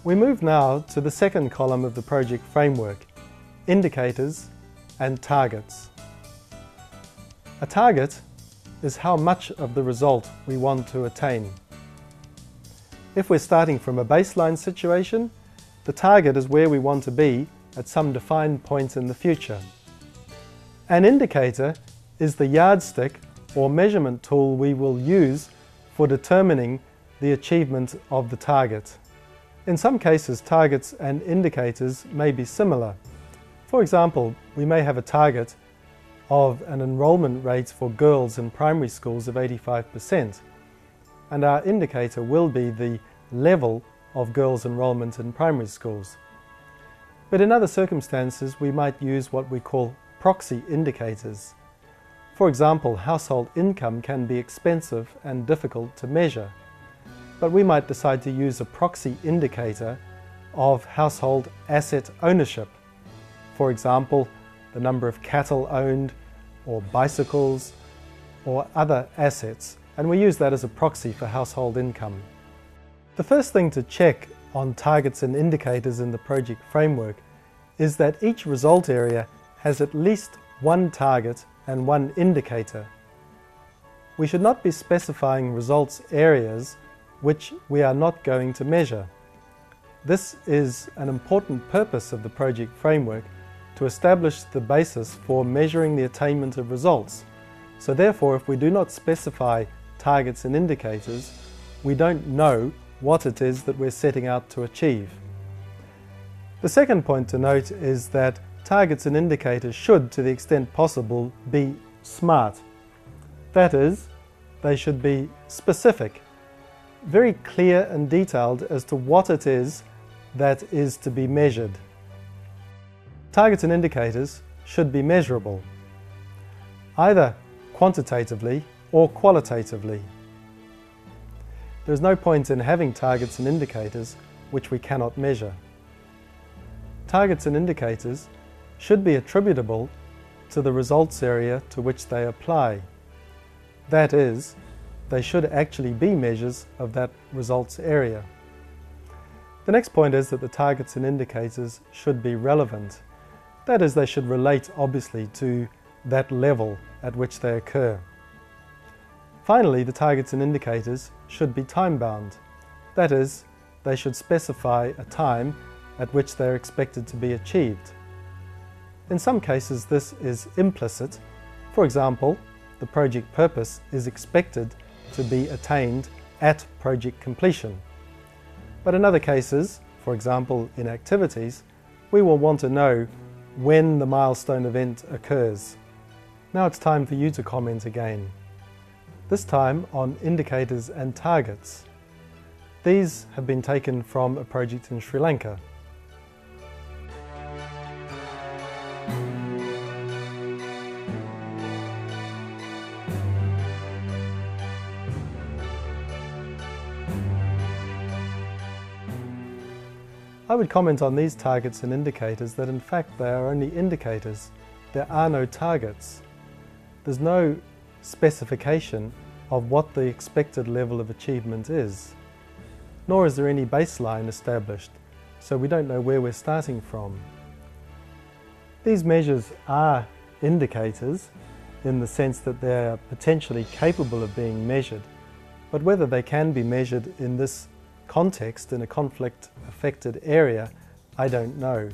We move now to the second column of the project framework, indicators and targets. A target is how much of the result we want to attain. If we're starting from a baseline situation, the target is where we want to be at some defined point in the future. An indicator is the yardstick or measurement tool we will use for determining the achievement of the target. In some cases, targets and indicators may be similar. For example, we may have a target of an enrollment rate for girls in primary schools of 85%, and our indicator will be the level of girls' enrollment in primary schools. But in other circumstances, we might use what we call proxy indicators. For example, household income can be expensive and difficult to measure, but we might decide to use a proxy indicator of household asset ownership. For example, the number of cattle owned, or bicycles, or other assets, and we use that as a proxy for household income. The first thing to check on targets and indicators in the project framework is that each result area has at least one target and one indicator. We should not be specifying results areas which we are not going to measure. This is an important purpose of the project framework, to establish the basis for measuring the attainment of results. So therefore, if we do not specify targets and indicators, we don't know what it is that we're setting out to achieve. The second point to note is that targets and indicators should, to the extent possible, be SMART. That is, they should be specific, very clear and detailed as to what it is that is to be measured. Targets and indicators should be measurable, either quantitatively or qualitatively. There is no point in having targets and indicators which we cannot measure. Targets and indicators should be attributable to the results area to which they apply. That is, they should actually be measures of that results area. The next point is that the targets and indicators should be relevant. That is, they should relate obviously to that level at which they occur. Finally, the targets and indicators should be time-bound. That is, they should specify a time at which they are expected to be achieved. In some cases, this is implicit. For example, the project purpose is expected to be attained at project completion. But in other cases, for example in activities, we will want to know when the milestone event occurs. Now it's time for you to comment again. This time on indicators and targets. These have been taken from a project in Sri Lanka. I would comment on these targets and indicators that in fact they are only indicators. There are no targets. There's no specification of what the expected level of achievement is. Nor is there any baseline established, so we don't know where we're starting from. These measures are indicators in the sense that they are potentially capable of being measured, but whether they can be measured in this context, in a conflict-affected area, I don't know.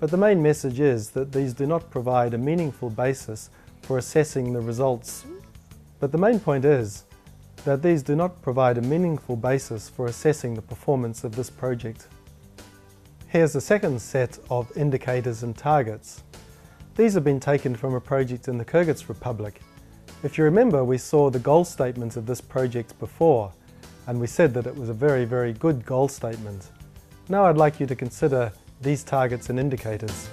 But the main message is that these do not provide a meaningful basis for assessing the results. But the main point is that these do not provide a meaningful basis for assessing the performance of this project. Here's the second set of indicators and targets. These have been taken from a project in the Kyrgyz Republic. If you remember, we saw the goal statement of this project before, and we said that it was a very, very good goal statement. Now I'd like you to consider these targets and indicators.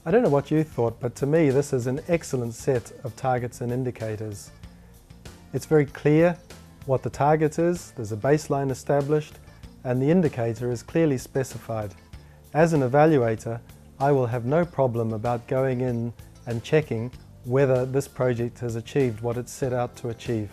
I don't know what you thought, but to me this is an excellent set of targets and indicators. It's very clear what the target is, there's a baseline established, and the indicator is clearly specified. As an evaluator, I will have no problem about going in and checking whether this project has achieved what it set out to achieve.